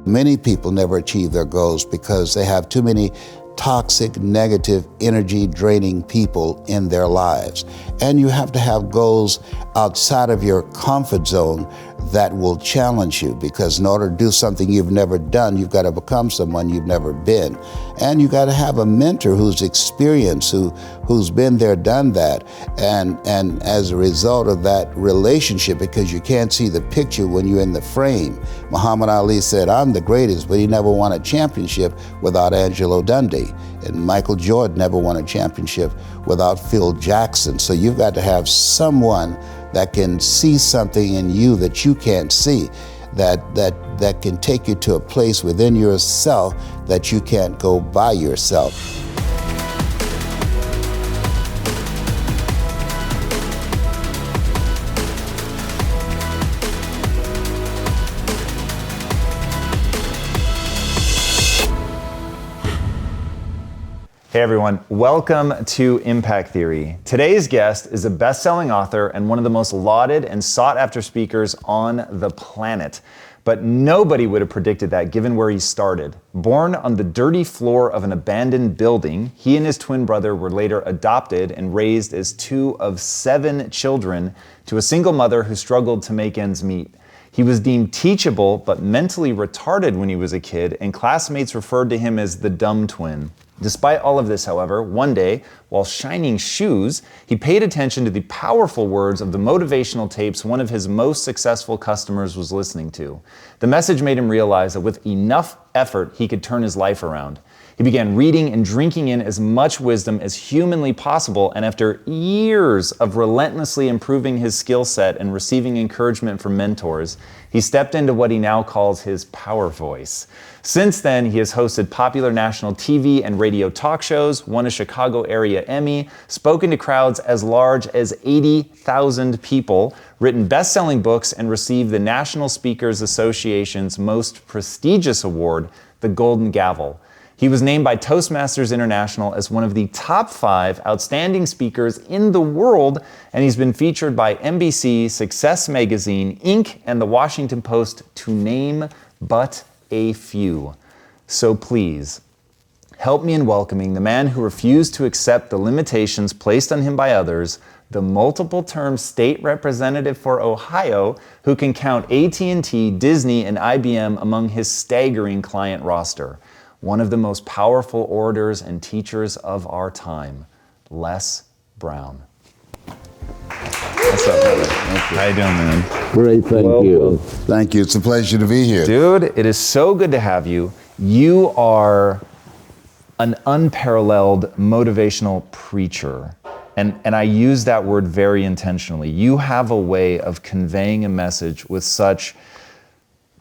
Many people never achieve their goals because they have too many toxic, negative, energy-draining people in their lives. And you have to have goals outside of your comfort zone that will challenge you, because in order to do something you've never done, you've got to become someone you've never been. And you got to have a mentor who's experienced, who's been there, done that. And as a result of that relationship, because you can't see the picture when you're in the frame. Muhammad Ali said, "I'm the greatest," but he never won a championship without Angelo Dundee. And Michael Jordan never won a championship without Phil Jackson. So you've got to have someone that can see something in you that you can't see, that can take you to a place within yourself that you can't go by yourself. Hey everyone, welcome to Impact Theory. Today's guest is a best-selling author and one of the most lauded and sought-after speakers on the planet. But nobody would have predicted that given where he started. Born on the dirty floor of an abandoned building, he and his twin brother were later adopted and raised as 2 of 7 children to a single mother who struggled to make ends meet. He was deemed teachable but mentally retarded when he was a kid, and classmates referred to him as the dumb twin. Despite all of this, however, one day, while shining shoes, he paid attention to the powerful words of the motivational tapes one of his most successful customers was listening to. The message made him realize that with enough effort, he could turn his life around. He began reading and drinking in as much wisdom as humanly possible, and after years of relentlessly improving his skill set and receiving encouragement from mentors, he stepped into what he now calls his power voice. Since then, he has hosted popular national TV and radio talk shows, won a Chicago area Emmy, spoken to crowds as large as 80,000 people, written best-selling books, and received the National Speakers Association's most prestigious award, the Golden Gavel. He was named by Toastmasters International as one of the top 5 outstanding speakers in the world, and he's been featured by NBC, Success Magazine, Inc., and the Washington Post, to name but a few. So please, help me in welcoming the man who refused to accept the limitations placed on him by others, the multiple-term state representative for Ohio, who can count AT&T, Disney, and IBM among his staggering client roster. One of the most powerful orators and teachers of our time, Les Brown. What's up, brother? How you doing, man? Great, thank you. Thank you. It's a pleasure to be here. Dude, it is so good to have you. You are an unparalleled motivational preacher. And I use that word very intentionally. You have a way of conveying a message with such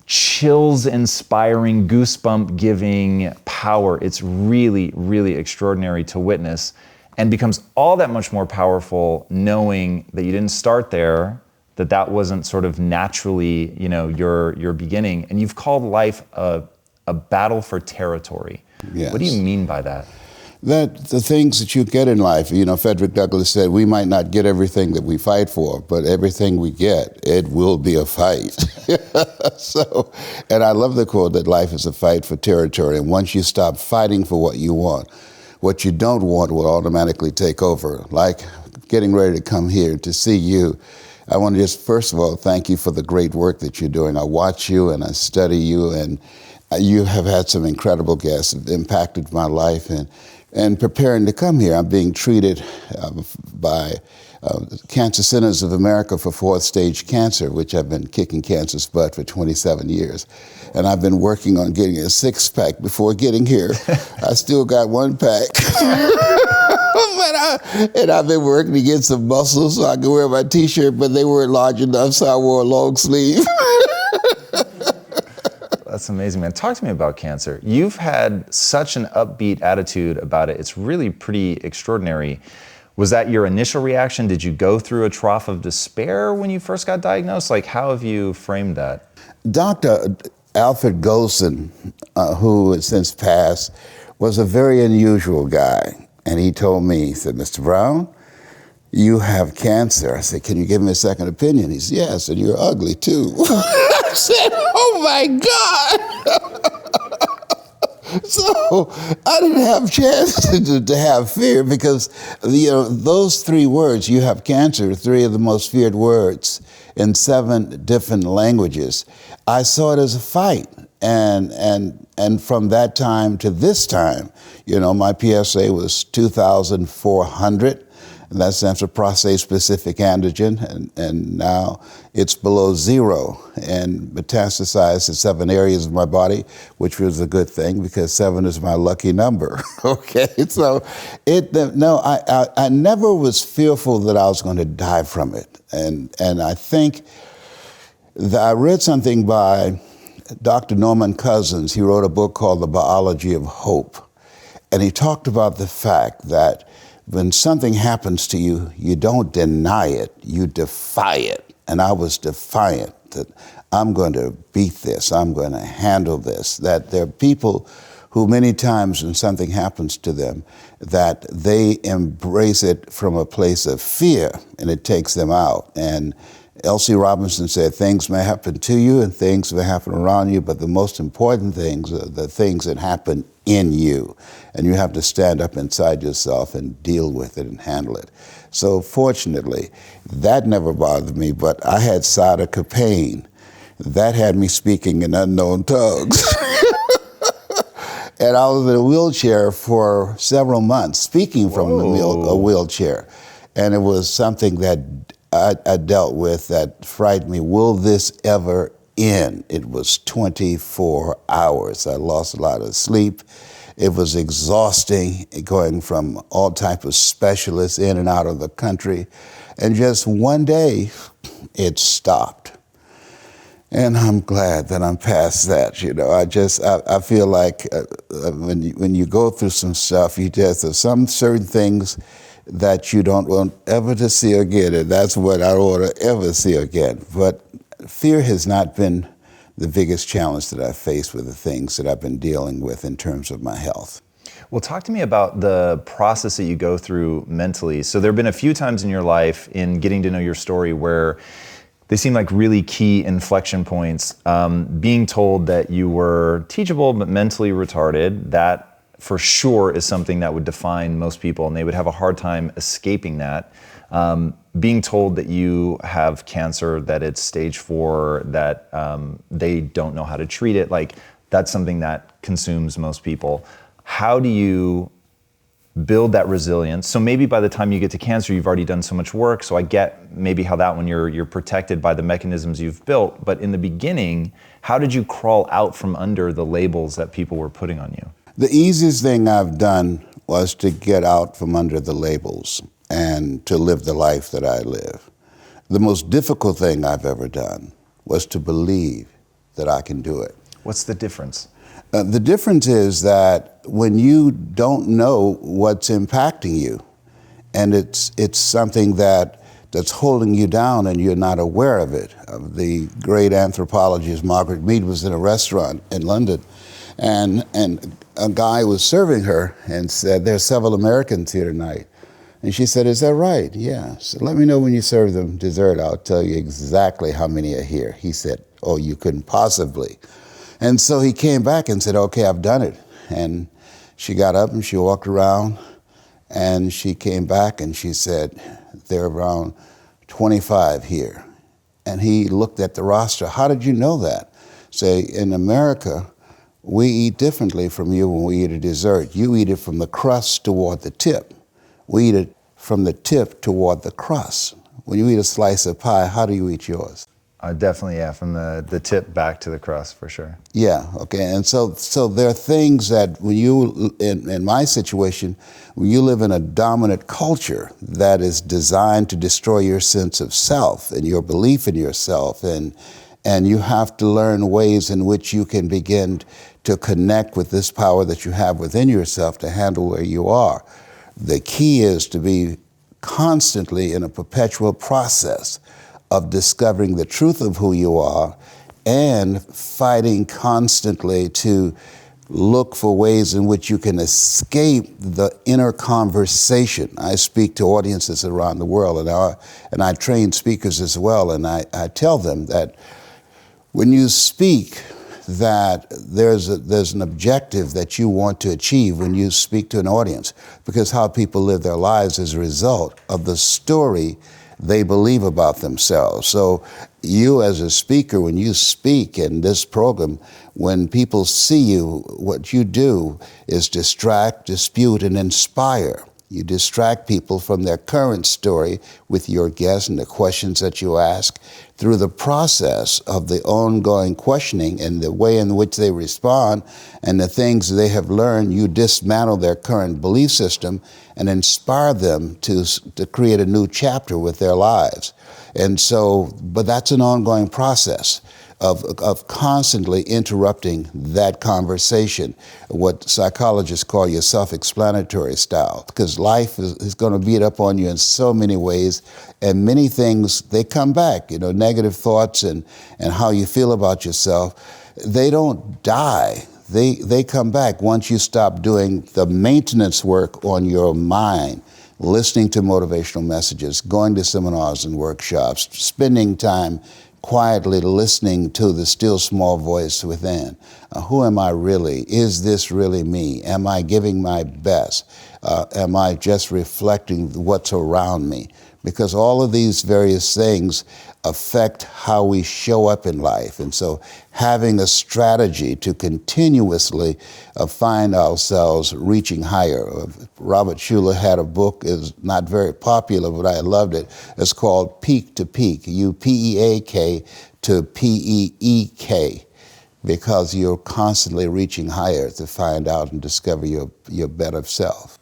chills-inspiring, goosebump-giving power. It's really, really extraordinary to witness, and becomes all that much more powerful knowing that you didn't start there, that wasn't sort of naturally, your beginning, and you've called life a battle for territory. Yes. What do you mean by that? That the things that you get in life, Frederick Douglass said, we might not get everything that we fight for, but everything we get, it will be a fight. And I love the quote that life is a fight for territory. And once you stop fighting for what you want, what you don't want will automatically take over. Like getting ready to come here to see you. I want to just, first of all, thank you for the great work that you're doing. I watch you and I study you, and you have had some incredible guests that impacted my life. And preparing to come here, I'm being treated by Cancer Centers of America for 4th stage cancer, which I've been kicking cancer's butt for 27 years. And I've been working on getting a 6-pack before getting here. I still got 1 pack. And I've been working to get some muscles so I can wear my t-shirt, but they weren't large enough, so I wore a long sleeve. That's amazing, man. Talk to me about cancer. You've had such an upbeat attitude about it. It's really pretty extraordinary. Was that your initial reaction? Did you go through a trough of despair when you first got diagnosed? Like, how have you framed that? Dr. Alfred Golson, who has since passed, was a very unusual guy. And he told me, he said, "Mr. Brown, you have cancer." I said, "Can you give me a second opinion?" He said, "Yes, and you're ugly too." I said, "Oh my God." So I didn't have a chance to have fear because, those three words, you have cancer, three of the most feared words in 7 different languages. I saw it as a fight. And from that time to this time, my PSA was 2,400. And that stands for prostate-specific antigen, and now it's below 0 and metastasized to 7 areas of my body, which was a good thing because 7 is my lucky number. Okay, so I never was fearful that I was going to die from it, and I think that I read something by Dr. Norman Cousins. He wrote a book called The Biology of Hope, and he talked about the fact that when something happens to you, you don't deny it, you defy it. And I was defiant that I'm going to beat this, I'm going to handle this. That there are people who many times when something happens to them, that they embrace it from a place of fear and it takes them out. And L.C. Robinson said, things may happen to you and things may happen around you, but the most important things are the things that happen in you. And you have to stand up inside yourself and deal with it and handle it. So fortunately, that never bothered me, but I had sciatica pain. That had me speaking in unknown tongues. And I was in a wheelchair for several months, speaking from a wheelchair. And it was something that I dealt with that frightened me. Will this ever end? It was 24 hours. I lost a lot of sleep. It was exhausting going from all type of specialists in and out of the country. And just one day, it stopped. And I'm glad that I'm past that. I feel like when you go through some stuff, there's some certain things that you don't want ever to see again, and that's what I don't want to ever see again. But fear has not been the biggest challenge that I've faced with the things that I've been dealing with in terms of my health. Well, talk to me about the process that you go through mentally. So there have been a few times in your life in getting to know your story where they seem like really key inflection points. Being told that you were teachable but mentally retarded, that for sure is something that would define most people, and they would have a hard time escaping that. Being told that you have cancer, that it's stage 4, that they don't know how to treat it, that's something that consumes most people. How do you build that resilience? So maybe by the time you get to cancer, you've already done so much work, so I get maybe how that one you're protected by the mechanisms you've built, but in the beginning, how did you crawl out from under the labels that people were putting on you? The easiest thing I've done was to get out from under the labels and to live the life that I live. The most difficult thing I've ever done was to believe that I can do it. What's the difference? The difference is that when you don't know what's impacting you, and it's something that's holding you down and you're not aware of it. The great anthropologist Margaret Mead was in a restaurant in London, and a guy was serving her and said, "There are several Americans here tonight." And she said, "Is that right?" "Yeah." So let me know when you serve them dessert. I'll tell you exactly how many are here. He said, "Oh, you couldn't possibly." And so he came back and said, "Okay, I've done it." And she got up and she walked around and she came back and she said, "There are around 25 here." And he looked at the roster. "How did you know that?" Say, "In America, we eat differently from you when we eat a dessert. You eat it from the crust toward the tip. We eat it from the tip toward the crust. When you eat a slice of pie, how do you eat yours?" Definitely, yeah, from the tip back to the crust, for sure. Yeah, okay, and so there are things that when you, in my situation, when you live in a dominant culture that is designed to destroy your sense of self and your belief in yourself, and you have to learn ways in which you can begin to connect with this power that you have within yourself to handle where you are. The key is to be constantly in a perpetual process of discovering the truth of who you are and fighting constantly to look for ways in which you can escape the inner conversation. I speak to audiences around the world, and I train speakers as well, and I tell them that when you speak, that there's an objective that you want to achieve when you speak to an audience, because how people live their lives is a result of the story they believe about themselves. So you as a speaker, when you speak in this program, when people see you, what you do is distract, dispute, and inspire. You distract people from their current story with your guests and the questions that you ask. Through the process of the ongoing questioning and the way in which they respond and the things they have learned, you dismantle their current belief system and inspire them to create a new chapter with their lives. And so, but that's an ongoing process of constantly interrupting that conversation, what psychologists call your self-explanatory style, because life is going to beat up on you in so many ways, and many things, they come back, negative thoughts and how you feel about yourself, they don't die. They come back once you stop doing the maintenance work on your mind, listening to motivational messages, going to seminars and workshops, spending time quietly listening to the still small voice within. Who am I really? Is this really me? Am I giving my best? Am I just reflecting what's around me? Because all of these various things affect how we show up in life. And so having a strategy to continuously find ourselves reaching higher. Robert Schuller had a book, is not very popular, but I loved it. It's called Peak to Peak, U-P-E-A-K to P-E-E-K, because you're constantly reaching higher to find out and discover your better self.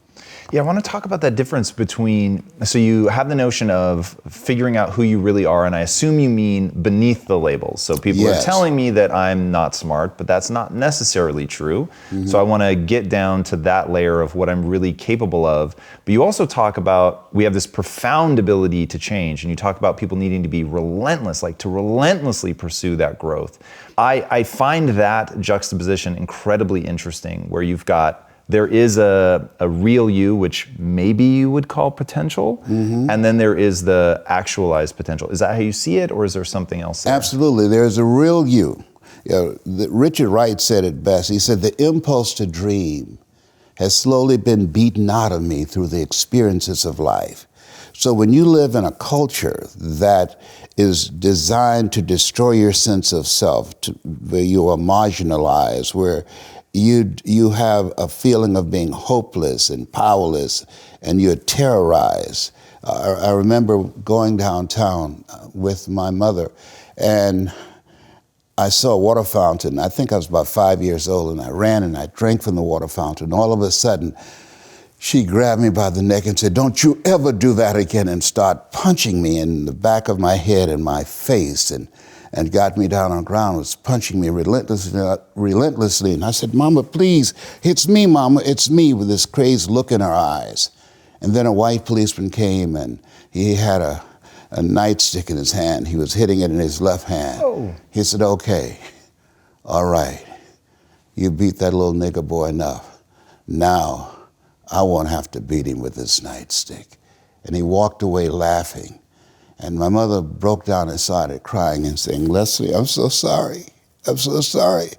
Yeah, I want to talk about that difference between, so you have the notion of figuring out who you really are, and I assume you mean beneath the labels. So people are telling me that I'm not smart, but that's not necessarily true. Mm-hmm. So I want to get down to that layer of what I'm really capable of. But you also talk about, we have this profound ability to change, and you talk about people needing to be relentless, like to relentlessly pursue that growth. I find that juxtaposition incredibly interesting, where you've got, there is a real you, which maybe you would call potential, mm-hmm. and then there is the actualized potential. Is that how you see it, or is there something else there? Absolutely. There's a real you. Richard Wright said it best. He said, the impulse to dream has slowly been beaten out of me through the experiences of life. So when you live in a culture that is designed to destroy your sense of self, where you are marginalized, where you have a feeling of being hopeless and powerless, and you're terrorized. I remember going downtown with my mother, and I saw a water fountain. I think I was about 5 years old, and I ran and I drank from the water fountain. All of a sudden, she grabbed me by the neck and said, "Don't you ever do that again," and start punching me in the back of my head and my face, and got me down on the ground, was punching me relentlessly. And I said, "Mama, please, it's me, Mama, it's me," with this crazed look in her eyes. And then a white policeman came, and he had a nightstick in his hand. He was hitting it in his left hand. Oh. He said, "Okay, all right, you beat that little nigger boy enough. Now I won't have to beat him with this nightstick." And he walked away laughing. And my mother broke down and started crying and saying, "Leslie, I'm so sorry. I'm so sorry."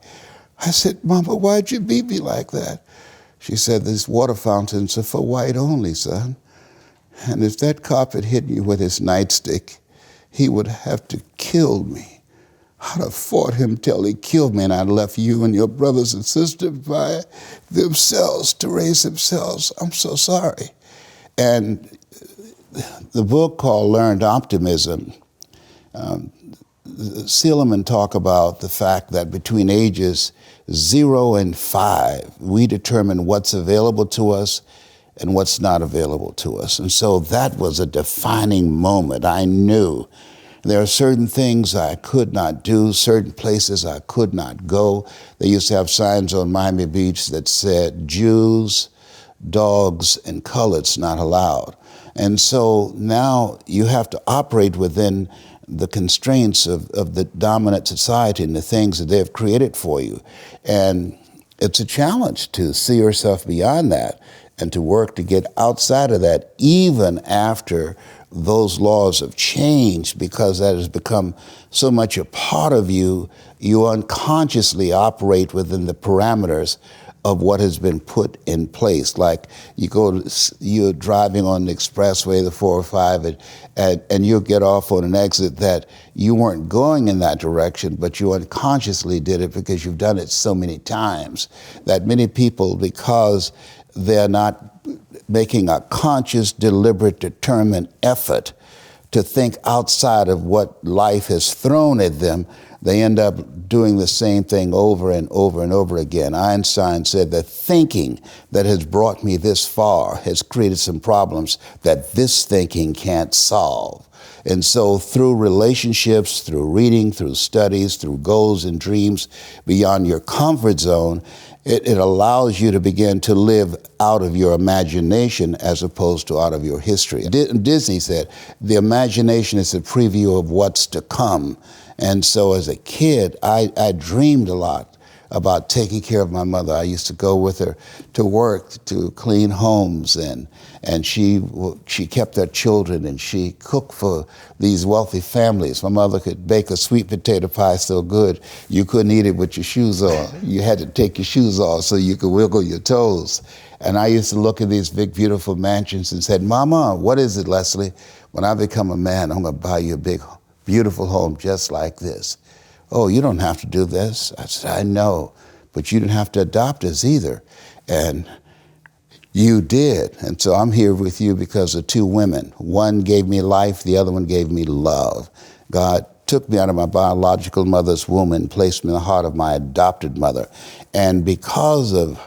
I said, "Mama, why'd you beat me like that?" She said, "These water fountains are for white only, son. And if that cop had hit me with his nightstick, he would have to kill me. I'd have fought him till he killed me, and I'd left you and your brothers and sisters by themselves to raise themselves. I'm so sorry." And the book called Learned Optimism, Seligman talk about the fact that between ages 0 and 5, we determine what's available to us and what's not available to us. And so that was a defining moment. I knew there are certain things I could not do, certain places I could not go. They used to have signs on Miami Beach that said, "Jews, dogs, and coloreds not allowed." And so now you have to operate within the constraints of the dominant society and the things that they've created for you. And it's a challenge to see yourself beyond that and to work to get outside of that, even after those laws have changed because that has become so much a part of you, you unconsciously operate within the parameters of what has been put in place. Like you're driving on the expressway, the 405, and you'll get off on an exit that you weren't going in that direction, but you unconsciously did it because you've done it so many times that many people, because they're not making a conscious, deliberate, determined effort to think outside of what life has thrown at them, they end up doing the same thing over and over and over again. Einstein said that thinking that has brought me this far has created some problems that this thinking can't solve. And so through relationships, through reading, through studies, through goals and dreams beyond your comfort zone, it allows you to begin to live out of your imagination as opposed to out of your history. Disney said, the imagination is a preview of what's to come. And so as a kid, I dreamed a lot about taking care of my mother. I used to go with her to work to clean homes, and she kept her children, and she cooked for these wealthy families. My mother could bake a sweet potato pie so good you couldn't eat it with your shoes on. You had to take your shoes off so you could wiggle your toes. And I used to look at these big, beautiful mansions and said, Mama, what is it, Leslie? When I become a man, I'm going to buy you a big, beautiful home just like this. Oh, you don't have to do this. I said, I know, but you didn't have to adopt us either. And you did. And so I'm here with you because of two women. One gave me life, the other one gave me love. God took me out of my biological mother's womb and placed me in the heart of my adopted mother. And because of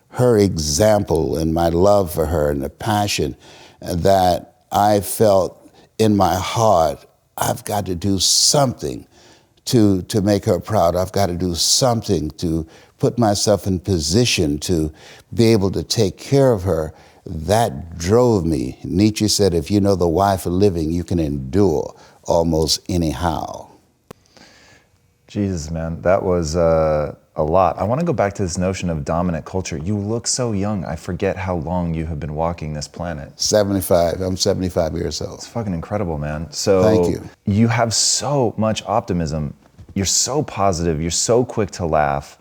her example and my love for her and the passion that I felt in my heart, I've got to do something to make her proud. I've got to do something to put myself in position to be able to take care of her. That drove me. Nietzsche said, if you know the why for living, you can endure almost anyhow. Jesus, man, that was a lot. I want to go back to this notion of dominant culture. You look so young. I forget how long you have been walking this planet. 75. I'm 75 years old. It's fucking incredible, man. So thank you. You have so much optimism. You're so positive. You're so quick to laugh.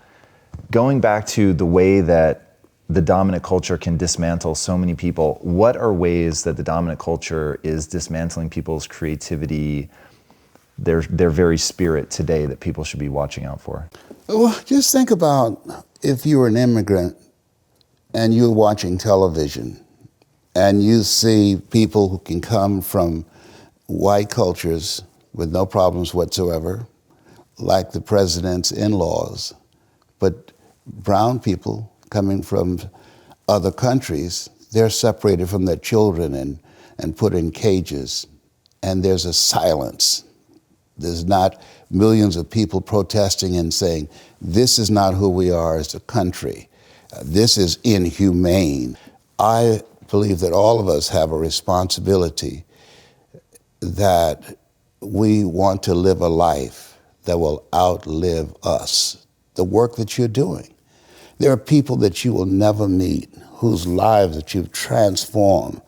Going back to the way that the dominant culture can dismantle so many people, what are ways that the dominant culture is dismantling people's creativity, their very spirit today that people should be watching out for? Well, just think about if you were an immigrant and you're watching television and you see people who can come from white cultures with no problems whatsoever, like the president's in-laws, but brown people coming from other countries, they're separated from their children and put in cages, and there's a silence. There's not millions of people protesting and saying, this is not who we are as a country. This is inhumane. I believe that all of us have a responsibility that we want to live a life that will outlive us, the work that you're doing. There are people that you will never meet, whose lives that you've transformed,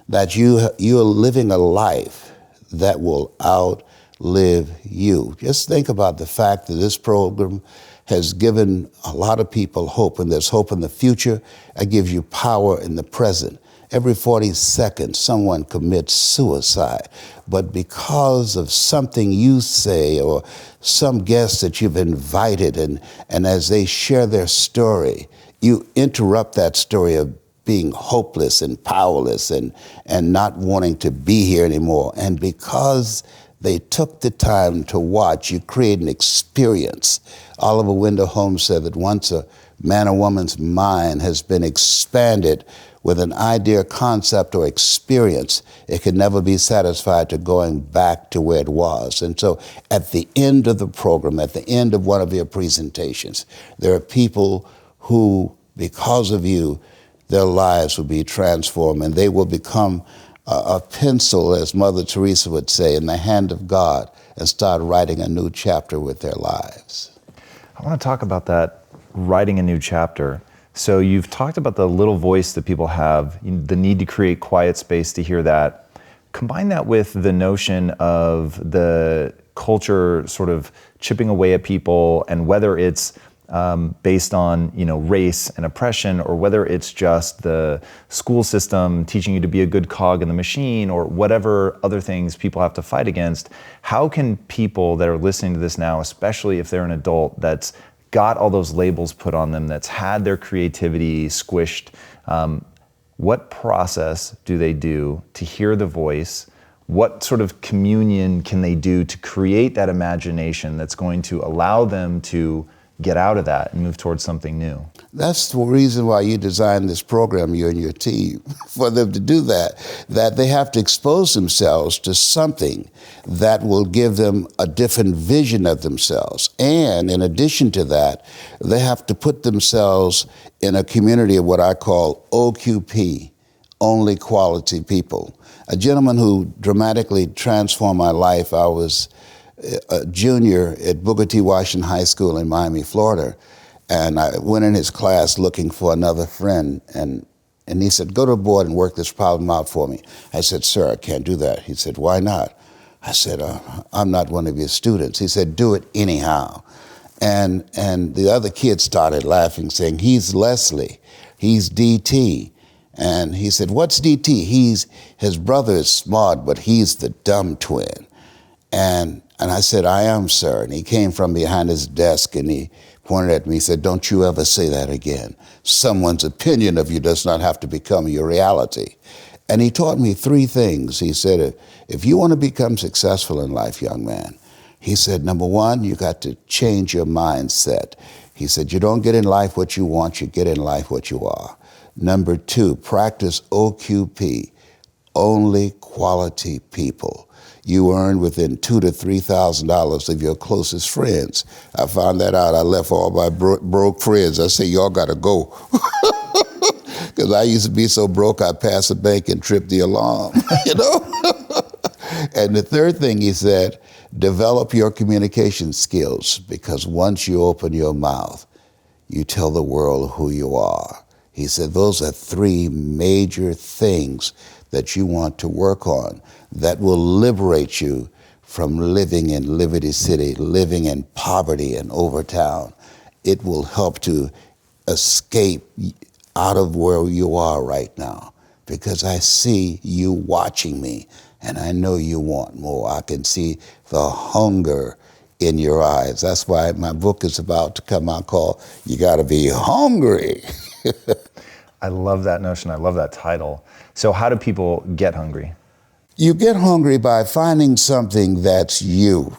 that you're living a life that will outlive you. Just think about the fact that this program has given a lot of people hope, and there's hope in the future. It gives you power in the present. Every 40 seconds, someone commits suicide. But because of something you say or some guest that you've invited, and as they share their story, you interrupt that story of being hopeless and powerless and not wanting to be here anymore. And because they took the time to watch, you create an experience. Oliver Wendell Holmes said that once a man or woman's mind has been expanded with an idea, concept, or experience, it can never be satisfied to going back to where it was. And so at the end of the program, at the end of one of your presentations, there are people who, because of you, their lives will be transformed, and they will become a pencil, as Mother Teresa would say, in the hand of God, and start writing a new chapter with their lives. I want to talk about that, writing a new chapter. So you've talked about the little voice that people have, the need to create quiet space to hear that. Combine that with the notion of the culture sort of chipping away at people, and whether it's based on race and oppression, or whether it's just the school system teaching you to be a good cog in the machine, or whatever other things people have to fight against. How can people that are listening to this now, especially if they're an adult that's got all those labels put on them, that's had their creativity squished, what process do they do to hear the voice? What sort of communion can they do to create that imagination that's going to allow them to get out of that and move towards something new? That's the reason why you designed this program, you and your team, for them to do that they have to expose themselves to something that will give them a different vision of themselves. And in addition to that, they have to put themselves in a community of what I call OQP, only quality people. A gentleman who dramatically transformed my life, I was a junior at Booker T. Washington High School in Miami, Florida, and I went in his class looking for another friend, and he said, "Go to the board and work this problem out for me." I said, "Sir, I can't do that." He said, "Why not?" I said, "I'm not one of your students." He said, "Do it anyhow." And the other kids started laughing, saying, "He's Leslie, he's DT." And he said, "What's DT?" His brother is smart, but he's the dumb twin. And I said, "I am, sir." And he came from behind his desk and he pointed at me. He said, "Don't you ever say that again. Someone's opinion of you does not have to become your reality." And he taught me three things. He said, if you want to become successful in life, young man, he said, number one, you got to change your mindset. He said, you don't get in life what you want, you get in life what you are. Number two, practice OQP, only quality people. You earn within $2,000 to $3,000 of your closest friends. I found that out. I left all my broke friends. I say, y'all got to go. Because I used to be so broke, I'd pass a bank and trip the alarm, And the third thing he said, develop your communication skills, because once you open your mouth, you tell the world who you are. He said, those are three major things that you want to work on that will liberate you from living in Liberty City, living in poverty in Overtown. It will help to escape out of where you are right now, because I see you watching me and I know you want more. I can see the hunger in your eyes. That's why my book is about to come out called You Gotta Be Hungry. I love that notion. I love that title. So how do people get hungry? You get hungry by finding something that's you.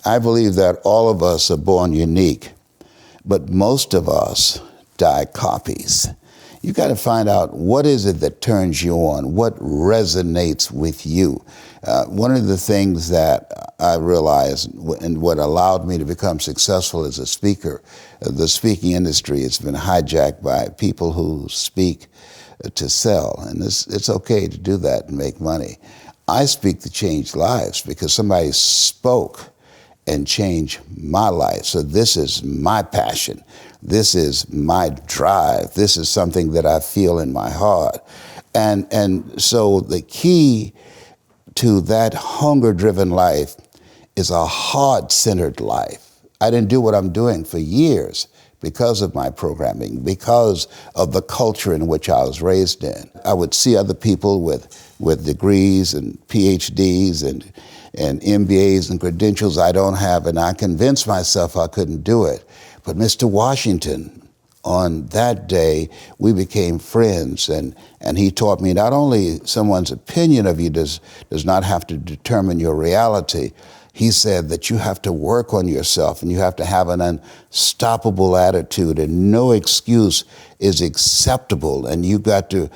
I believe that all of us are born unique, but most of us die copies. You got to find out what is it that turns you on, what resonates with you. One of the things that I realized and what allowed me to become successful as a speaker, the speaking industry has been hijacked by people who speak to sell, and it's okay to do that and make money. I speak to change lives because somebody spoke and changed my life. So this is my passion. This is my drive. This is something that I feel in my heart. And so the key to that hunger-driven life is a heart-centered life. I didn't do what I'm doing for years because of my programming, because of the culture in which I was raised in. I would see other people with degrees and PhDs and MBAs and credentials I don't have, and I convinced myself I couldn't do it. But Mr. Washington, on that day, we became friends, and he taught me not only someone's opinion of you does not have to determine your reality. He said that you have to work on yourself and you have to have an unstoppable attitude, and no excuse is acceptable, and you got to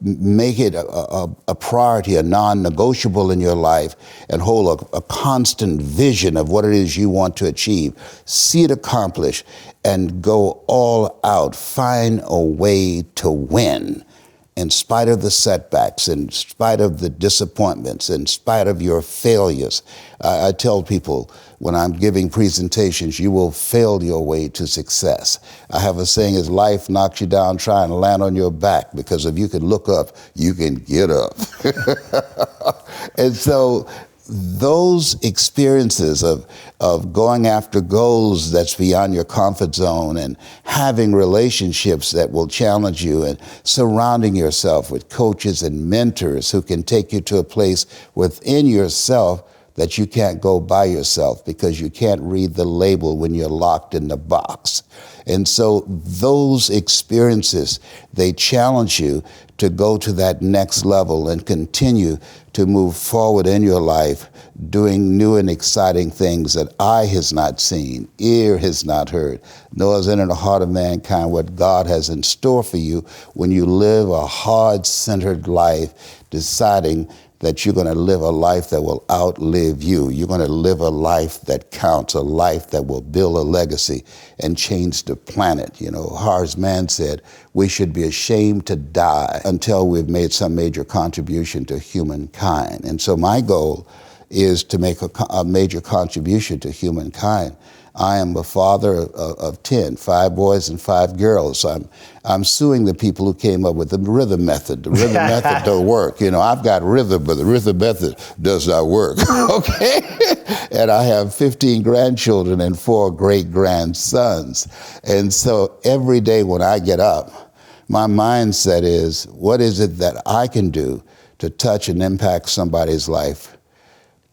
make it a priority, a non-negotiable in your life, and hold a constant vision of what it is you want to achieve. See it accomplished and go all out. Find a way to win. In spite of the setbacks, in spite of the disappointments, in spite of your failures. I tell people, when I'm giving presentations, you will fail your way to success. I have a saying is life knocks you down, try and land on your back, because if you can look up, you can get up. And so those experiences of going after goals that's beyond your comfort zone and having relationships that will challenge you and surrounding yourself with coaches and mentors who can take you to a place within yourself that you can't go by yourself because you can't read the label when you're locked in the box. And so those experiences, they challenge you to go to that next level and continue to move forward in your life, doing new and exciting things that eye has not seen, ear has not heard, nor has entered the heart of mankind what God has in store for you when you live a heart-centered life, deciding that you're going to live a life that will outlive you. You're going to live a life that counts, a life that will build a legacy and change the planet. You know, Horace Mann said, we should be ashamed to die until we've made some major contribution to humankind. And so my goal is to make a major contribution to humankind. I am a father of 10, 5 boys and 5 girls. I'm suing the people who came up with the rhythm method. The rhythm method don't work. You know, I've got rhythm, but the rhythm method does not work, okay? And I have 15 grandchildren and 4 great-grandsons. And so every day when I get up, my mindset is, what is it that I can do to touch and impact somebody's life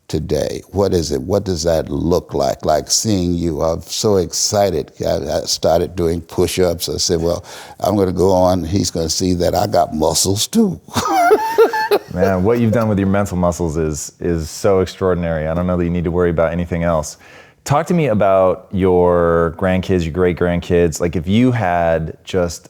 today? What is it? What does that look like? Like seeing you, I'm so excited. I started doing push-ups. I said, well, I'm going to go on. He's going to see that I got muscles too. Man, what you've done with your mental muscles is so extraordinary. I don't know that you need to worry about anything else. Talk to me about your grandkids, your great-grandkids. Like if you had just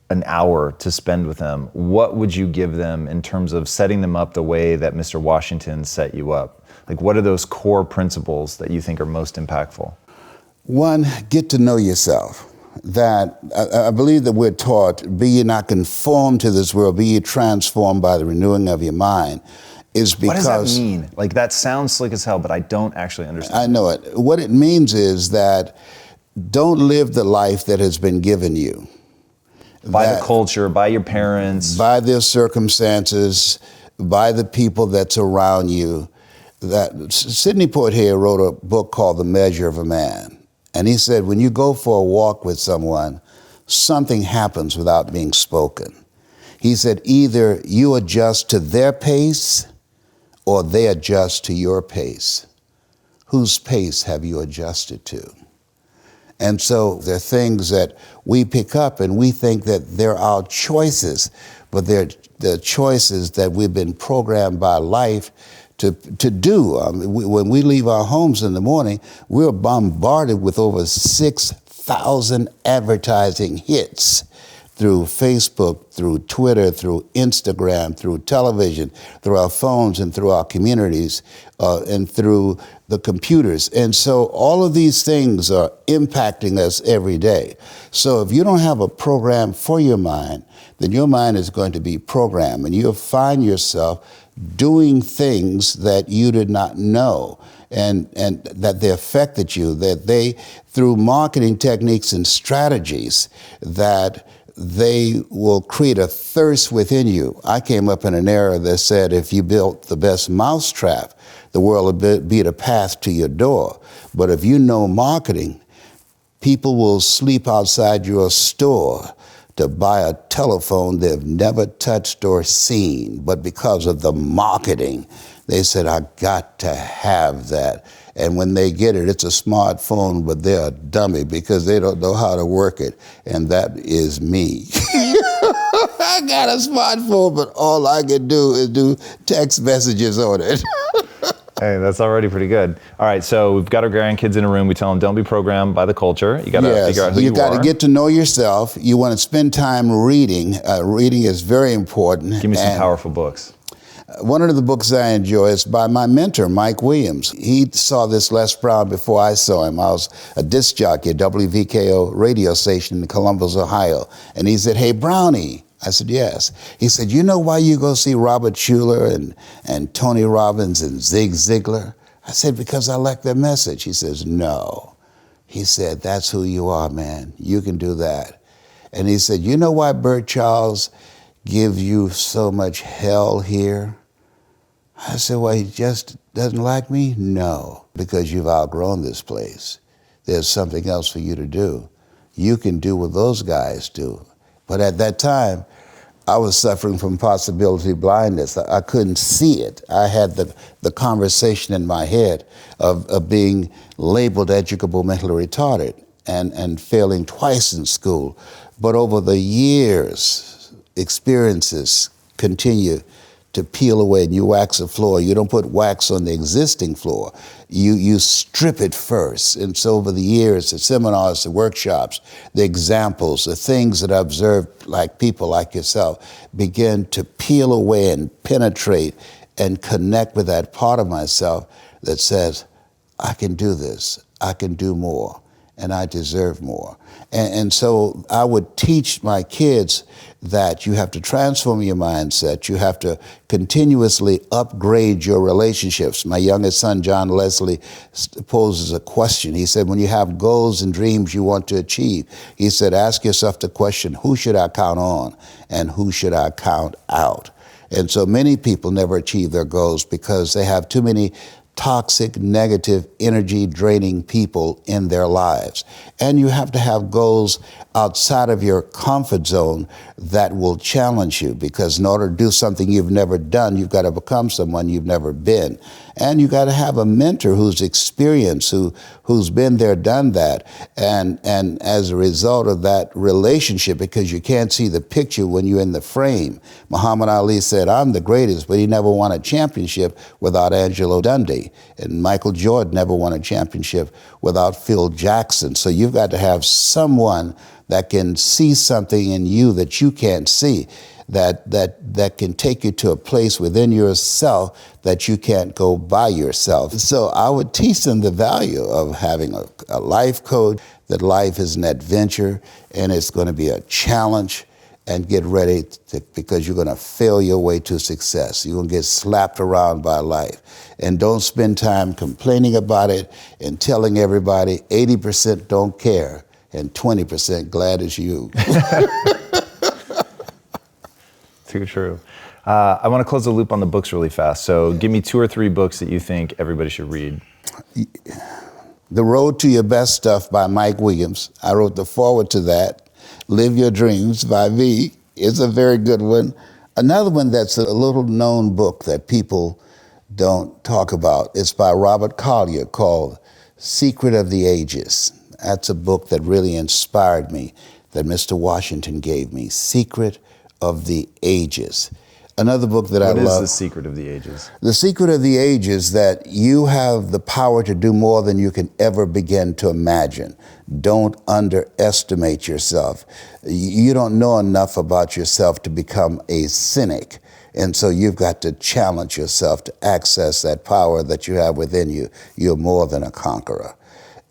an hour to spend with them, what would you give them in terms of setting them up the way that Mr. Washington set you up? Like, what are those core principles that you think are most impactful? One, get to know yourself. That I believe that we're taught, be ye not conformed to this world, be ye transformed by the renewing of your mind, is because... What does that mean? Like, that sounds slick as hell, but I don't actually understand. I know it. What it means is that don't live the life that has been given you. By the culture, by your parents. By their circumstances, by the people that's around you. That Sidney Poitier wrote a book called The Measure of a Man. And he said, when you go for a walk with someone, something happens without being spoken. He said, either you adjust to their pace or they adjust to your pace. Whose pace have you adjusted to? And so there are things that we pick up and we think that they're our choices, but they're the choices that we've been programmed by life to do. When we leave our homes in the morning, we're bombarded with over 6,000 advertising hits through Facebook, through Twitter, through Instagram, through television, through our phones and through our communities, and through the computers. And so all of these things are impacting us every day. So if you don't have a program for your mind, then your mind is going to be programmed, and you'll find yourself doing things that you did not know, and that they affected you, that they, through marketing techniques and strategies, that they will create a thirst within you. I came up in an era that said if you built the best mousetrap, the world would be the path to your door. But if you know marketing, people will sleep outside your store to buy a telephone they've never touched or seen. But because of the marketing, they said, I got to have that. And when they get it, it's a smartphone, but they're a dummy because they don't know how to work it. And that is me. I got a smartphone, but all I can do is do text messages on it. Hey, that's already pretty good. All right, so we've got our grandkids in a room. We tell them, don't be programmed by the culture. You got to figure out who you are. You got to get to know yourself. You want to spend time reading. Reading is very important. Give me some powerful books. One of the books I enjoy is by my mentor, Mike Williams. He saw this Les Brown before I saw him. I was a disc jockey at WVKO radio station in Columbus, Ohio. And he said, hey, Brownie. I said, yes. He said, you know why you go see Robert Schuller and Tony Robbins and Zig Ziglar? I said, because I like their message. He says, no. He said, that's who you are, man. You can do that. And he said, you know why Bert Charles gives you so much hell here? I said, well, he just doesn't like me? No, because you've outgrown this place. There's something else for you to do. You can do what those guys do. But at that time, I was suffering from possibility blindness. I couldn't see it. I had the conversation in my head of being labeled educable mentally retarded and failing twice in school. But over the years, experiences continue to peel away, and you wax a floor. You don't put wax on the existing floor. You strip it first. And so over the years, the seminars, the workshops, the examples, the things that I observed, like people like yourself, begin to peel away and penetrate and connect with that part of myself that says, I can do this, I can do more, and I deserve more. And so I would teach my kids that you have to transform your mindset. You have to continuously upgrade your relationships. My youngest son, John Leslie, poses a question. He said, when you have goals and dreams you want to achieve, he said, ask yourself the question, who should I count on and who should I count out? And so many people never achieve their goals because they have too many toxic, negative, energy-draining people in their lives. And you have to have goals outside of your comfort zone that will challenge you, because in order to do something you've never done, you've got to become someone you've never been. And you got to have a mentor who's experienced, who's been there, done that. And as a result of that relationship, because you can't see the picture when you're in the frame, Muhammad Ali said, I'm the greatest, but he never won a championship without Angelo Dundee. And Michael Jordan never won a championship without Phil Jackson. So you've got to have someone that can see something in you that you can't see, that can take you to a place within yourself that you can't go by yourself. So I would teach them the value of having a life coach, that life is an adventure and it's going to be a challenge, and get ready because you're going to fail your way to success. You're going to get slapped around by life. And don't spend time complaining about it and telling everybody 80% don't care and 20% glad as you. Too true. I want to close the loop on the books really fast. So give me 2 or 3 books that you think everybody should read. The Road to Your Best Stuff by Mike Williams. I wrote the foreword to that. Live Your Dreams by me. It's a very good one. Another one that's a little known book that people don't talk about. It's by Robert Collier, called Secret of the Ages. That's a book that really inspired me, that Mr. Washington gave me, Secret of the Ages. Another book that I love. What is The Secret of the Ages? The Secret of the Ages, that you have the power to do more than you can ever begin to imagine. Don't underestimate yourself. You don't know enough about yourself to become a cynic. And so you've got to challenge yourself to access that power that you have within you. You're more than a conqueror.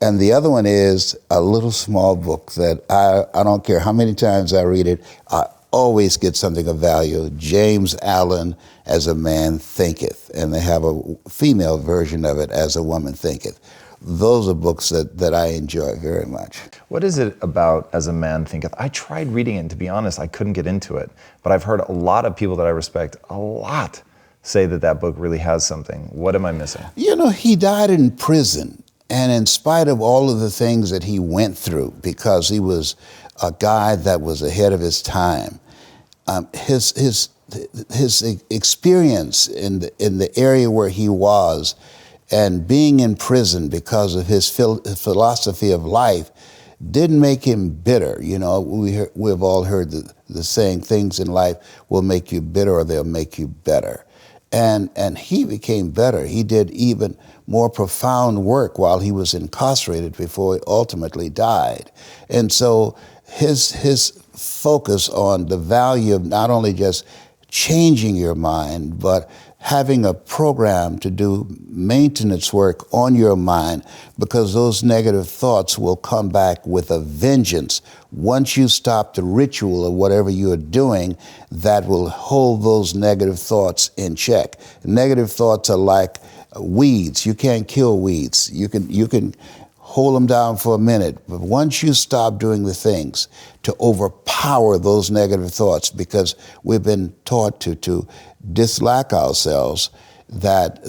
And the other one is a little small book that I don't care how many times I read it, I always get something of value. James Allen, As a Man Thinketh. And they have a female version of it, As a Woman Thinketh. Those are books that I enjoy very much. What is it about As a Man Thinketh? I tried reading it, and to be honest, I couldn't get into it. But I've heard a lot of people that I respect a lot say that book really has something. What am I missing? You know, he died in prison. And in spite of all of the things that he went through, because he was a guy that was ahead of his time, his experience in the area where he was, and being in prison because of his philosophy of life, didn't make him bitter. You know, we've all heard the saying, things in life will make you bitter or they'll make you better. And he became better. He did even more profound work while he was incarcerated before he ultimately died. And so his focus on the value of not only just changing your mind, but having a program to do maintenance work on your mind, because those negative thoughts will come back with a vengeance. Once you stop the ritual of whatever you're doing, that will hold those negative thoughts in check. Negative thoughts are like weeds. You can't kill weeds. You can hold them down for a minute, but once you stop doing the things to overpower those negative thoughts, because we've been taught to dislike ourselves, that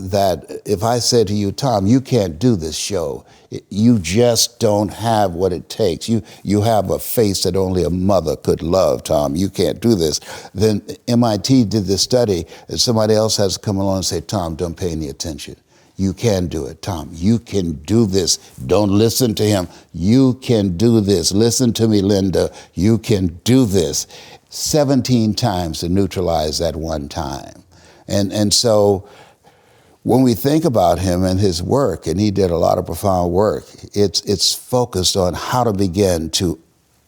if I said to you, Tom, you can't do this show, you just don't have what it takes. You have a face that only a mother could love, Tom. You can't do this. Then MIT did this study, and somebody else has to come along and say, Tom, don't pay any attention. You can do it, Tom. You can do this. Don't listen to him. You can do this. Listen to me, Linda. You can do this. 17 times to neutralize that one time. And so when we think about him and his work, and he did a lot of profound work, it's focused on how to begin to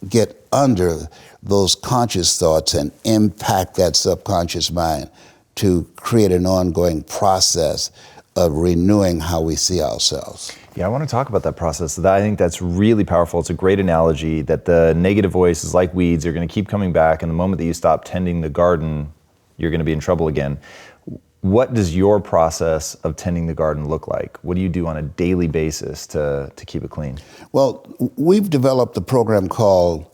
get under those conscious thoughts and impact that subconscious mind to create an ongoing process of renewing how we see ourselves. Yeah, I want to talk about that process. I think that's really powerful. It's a great analogy that the negative voice is like weeds. They're going to keep coming back, and the moment that you stop tending the garden, you're going to be in trouble again. What does your process of tending the garden look like? What do you do on a daily basis to keep it clean? Well, we've developed a program called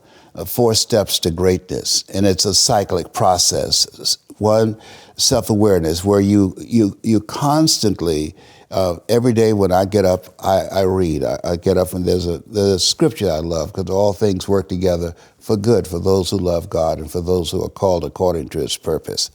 4 Steps to Greatness, and it's a cyclic process. One, self-awareness, where you constantly, every day when I get up, I read. I get up and there's a scripture I love, because all things work together for good for those who love God and for those who are called according to his purpose.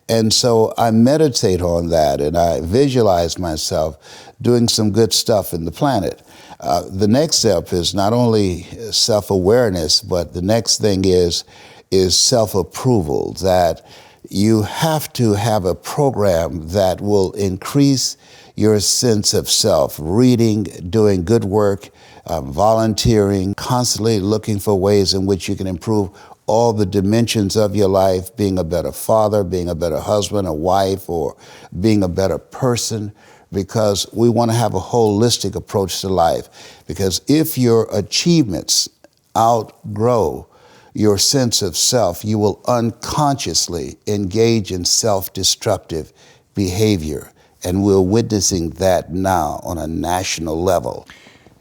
And so I meditate on that, and I visualize myself doing some good stuff in the planet. The next step is not only self-awareness, but the next thing is self-approval, that you have to have a program that will increase your sense of self, reading, doing good work, volunteering, constantly looking for ways in which you can improve all the dimensions of your life, being a better father, being a better husband, a wife, or being a better person, because we want to have a holistic approach to life. Because if your achievements outgrow your sense of self, you will unconsciously engage in self-destructive behavior. And we're witnessing that now on a national level.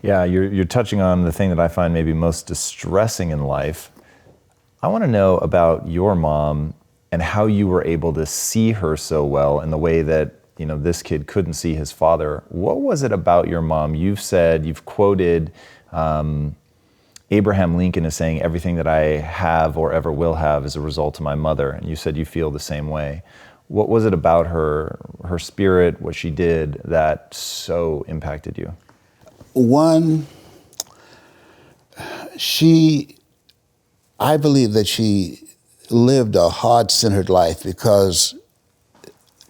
Yeah, you're touching on the thing that I find maybe most distressing in life. I want to know about your mom and how you were able to see her so well in the way that, you know, this kid couldn't see his father. What was it about your mom? You've quoted Abraham Lincoln as saying, everything that I have or ever will have is a result of my mother. And you said you feel the same way. What was it about her spirit, what she did, that so impacted you? One, I believe that she lived a heart-centered life, because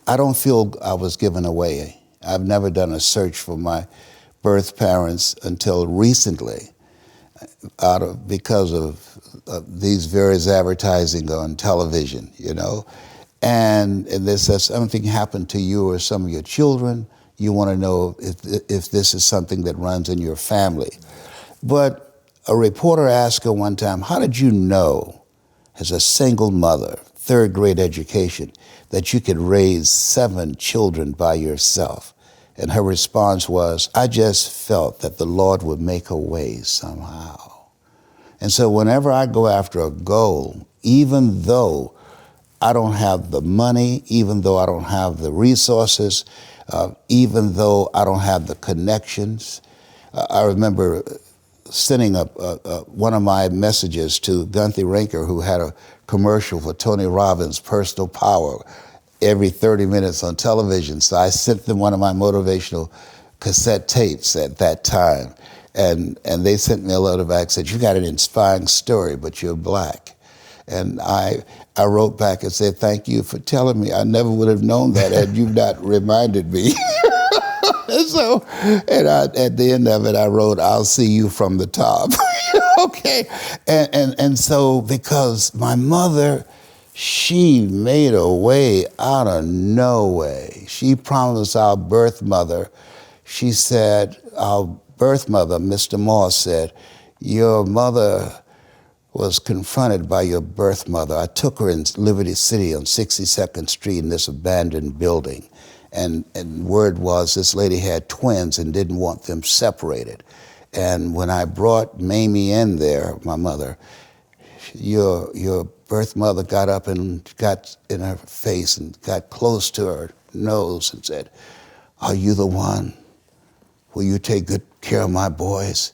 I don't feel I was given away. I've never done a search for my birth parents until recently, because of these various advertising on television, you know. And this says something happened to you or some of your children, you want to know if this is something that runs in your family. But a reporter asked her one time, how did you know, as a single mother, 3rd grade education, that you could raise 7 children by yourself? And her response was, I just felt that the Lord would make a way somehow. And so whenever I go after a goal, even though I don't have the money, even though I don't have the resources, even though I don't have the connections, I remember sending one of my messages to Gunther Rinker, who had a commercial for Tony Robbins' Personal Power every 30 minutes on television. So I sent them one of my motivational cassette tapes at that time. And they sent me a letter back, said, you got an inspiring story, but you're black. And I wrote back and said, thank you for telling me. I never would have known that had you not reminded me. At the end of it, I wrote, I'll see you from the top. Okay. And so, because my mother, she made a way out of no way. She promised our birth mother, she said, our birth mother, Mr. Moss, said, your mother was confronted by your birth mother. I took her in Liberty City on 62nd Street in this abandoned building. And word was this lady had twins and didn't want them separated. And when I brought Mamie in there, my mother, your birth mother got up and got in her face and got close to her nose and said, "Are you the one? Will you take good care of my boys?"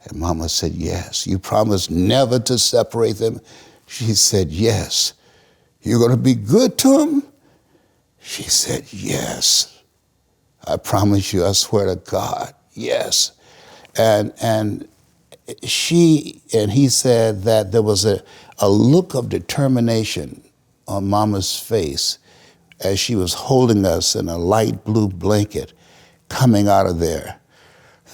And Mama said, "Yes." "You promised never to separate them?" She said, "Yes." "You're going to be good to them?" She said, "Yes. I promise you, I swear to God, yes." And he said that there was a look of determination on Mama's face as she was holding us in a light blue blanket coming out of there,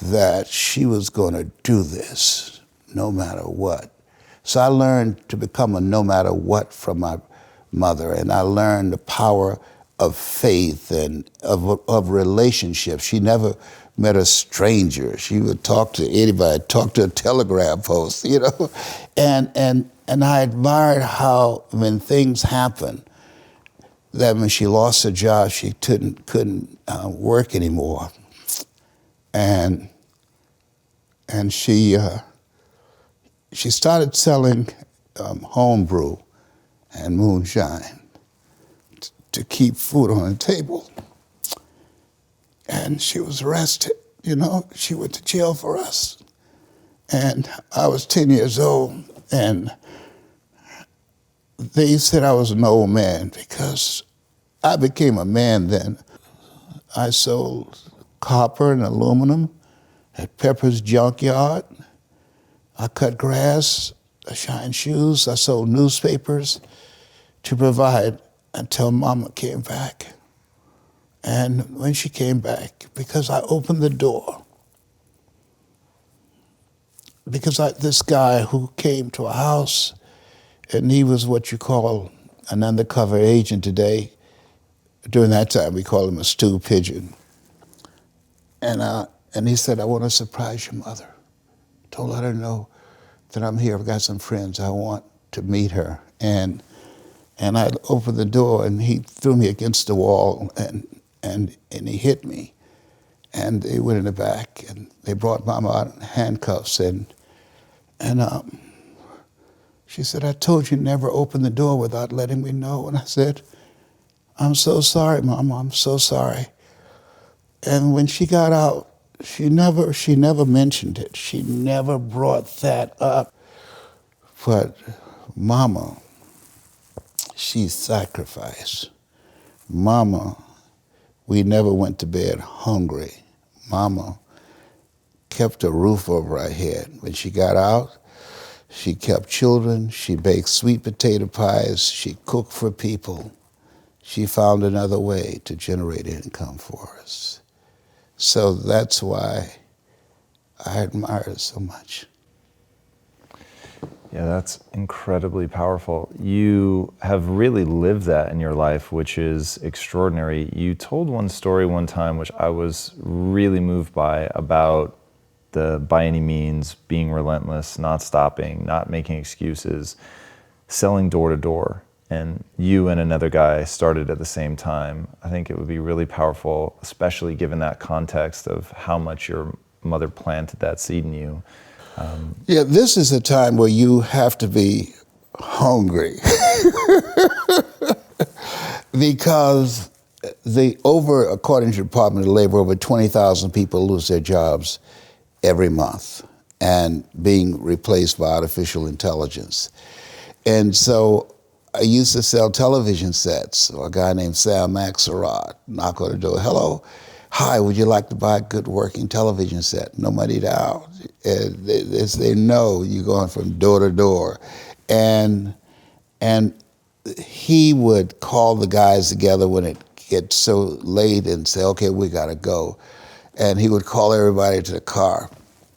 that she was going to do this no matter what. So I learned to become a no matter what from my mother, and I learned the power of faith and of relationships. She never met a stranger. She would talk to anybody, talk to a telegraph post, you know. And I admired how when things happen, that when she lost her job, she couldn't work anymore. And she started selling homebrew and moonshine to keep food on the table. And she was arrested, you know. She went to jail for us. And I was 10 years old, and they said I was an old man because I became a man then. I sold copper and aluminum at Pepper's Junkyard. I cut grass, I shined shoes, I sold newspapers to provide until Mama came back. And when she came back, because I opened the door, because this guy who came to our house, and he was what you call an undercover agent today. During that time, we called him a stew pigeon. And he said, "I want to surprise your mother. Don't let her know that I'm here. I've got some friends. I want to meet her." And I opened the door, and he threw me against the wall, and he hit me. And they went in the back, and they brought Mama out in handcuffs. And she said, "I told you never open the door without letting me know." And I said, "I'm so sorry, Mama. I'm so sorry." And when she got out, she never mentioned it. She never brought that up. But Mama, she sacrificed. Mama, we never went to bed hungry. Mama kept a roof over our head. When she got out, she kept children. She baked sweet potato pies. She cooked for people. She found another way to generate income for us. So that's why I admire her so much. Yeah, that's incredibly powerful. You have really lived that in your life, which is extraordinary. You told one story one time, which I was really moved by, about the by any means, being relentless, not stopping, not making excuses, selling door to door. And you and another guy started at the same time. I think it would be really powerful, especially given that context of how much your mother planted that seed in you. Yeah, this is a time where you have to be hungry because according to the Department of Labor, over 20,000 people lose their jobs every month and being replaced by artificial intelligence. And so I used to sell television sets. So a guy named Sam Axelrod knock on the door. "Hello, hi, would you like to buy a good working television set?" Nobody down. They say no, you're going from door to door. And he would call the guys together when it gets so late and say, "Okay, we gotta go." And he would call everybody to the car.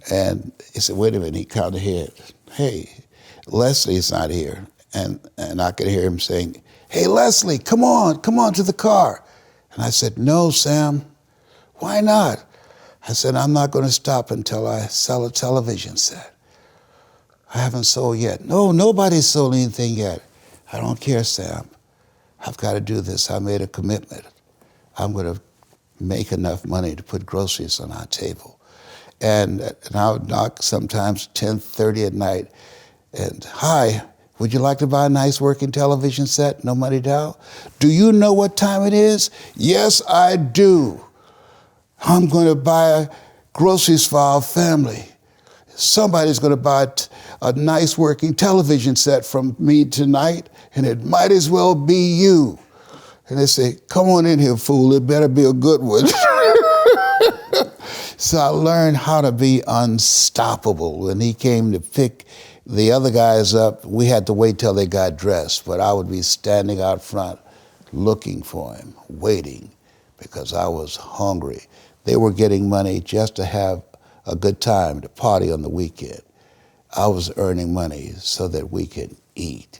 And he said, "Wait a minute," he counted ahead. "Hey, Leslie's not here." And I could hear him saying, "Hey, Leslie, come on to the car." And I said, "No, Sam, why not?" I said, "I'm not going to stop until I sell a television set. I haven't sold yet." "No, nobody's sold anything yet." "I don't care, Sam. I've got to do this. I made a commitment. I'm going to make enough money to put groceries on our table. And I would knock sometimes 10:30 at night, and hi, would you like to buy a nice working television set? No money down? Do you know what time it is? Yes, I do. I'm going to buy groceries for our family. Somebody's going to buy a nice working television set from me tonight, and it might as well be you. And they say, come on in here, fool, it better be a good one. So I learned how to be unstoppable. When he came to pick the other guys up, we had to wait till they got dressed, but I would be standing out front looking for him, waiting, because I was hungry. They were getting money just to have a good time, to party on the weekend. I was earning money so that we could eat.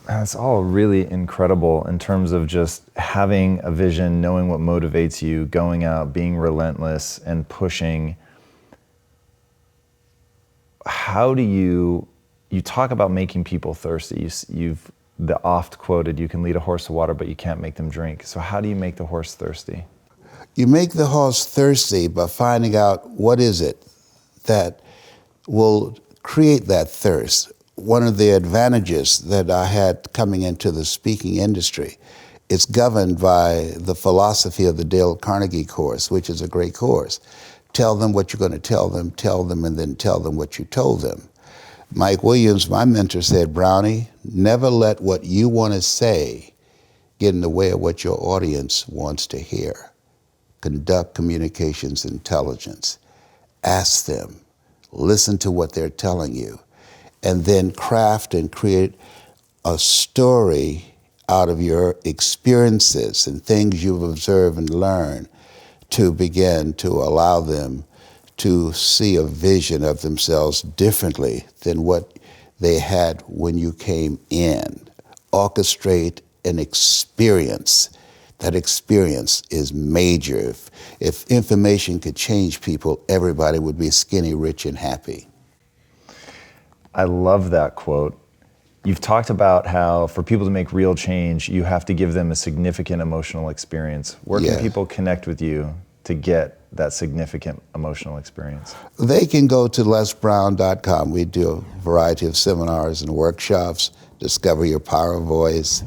That's all really incredible in terms of just having a vision, knowing what motivates you, going out, being relentless and pushing. How do you talk about making people thirsty? You've the oft quoted, you can lead a horse to water, but you can't make them drink. So how do you make the horse thirsty? You make the horse thirsty by finding out what is it that will create that thirst. One of the advantages that I had coming into the speaking industry, it's governed by the philosophy of the Dale Carnegie course, which is a great course. Tell them what you're going to tell them, and then tell them what you told them. Mike Williams, my mentor, said, Brownie, never let what you want to say get in the way of what your audience wants to hear. Conduct communications intelligence. Ask them, listen to what they're telling you, and then craft and create a story out of your experiences and things you've observed and learned to begin to allow them to see a vision of themselves differently than what they had when you came in. Orchestrate an experience. That experience is major. If information could change people, everybody would be skinny, rich, and happy. I love that quote. You've talked about how for people to make real change, you have to give them a significant emotional experience. Where can people connect with you to get that significant emotional experience? They can go to lesbrown.com. We do a variety of seminars and workshops, discover your power of voice,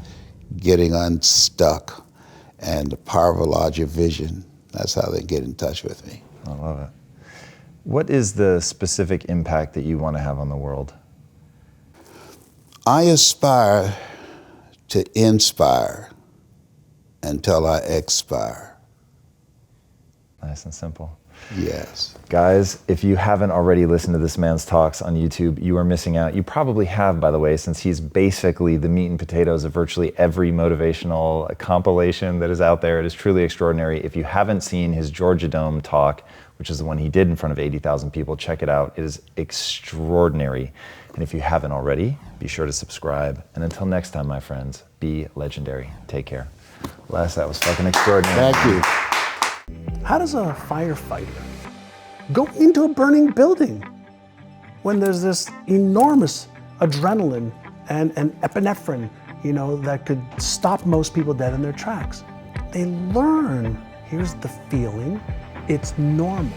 getting unstuck, and the power of a larger vision. That's how they get in touch with me. I love it. What is the specific impact that you want to have on the world? I aspire to inspire until I expire. Nice and simple. Yes. Guys, if you haven't already listened to this man's talks on YouTube, you are missing out. You probably have, by the way, since he's basically the meat and potatoes of virtually every motivational compilation that is out there. It is truly extraordinary. If you haven't seen his Georgia Dome talk, which is the one he did in front of 80,000 people, check it out. It is extraordinary. And if you haven't already, be sure to subscribe. And until next time, my friends, be legendary. Take care. Les, that was fucking extraordinary. Thank you. How does a firefighter go into a burning building when there's this enormous adrenaline and epinephrine, that could stop most people dead in their tracks? They learn, here's the feeling, it's normal.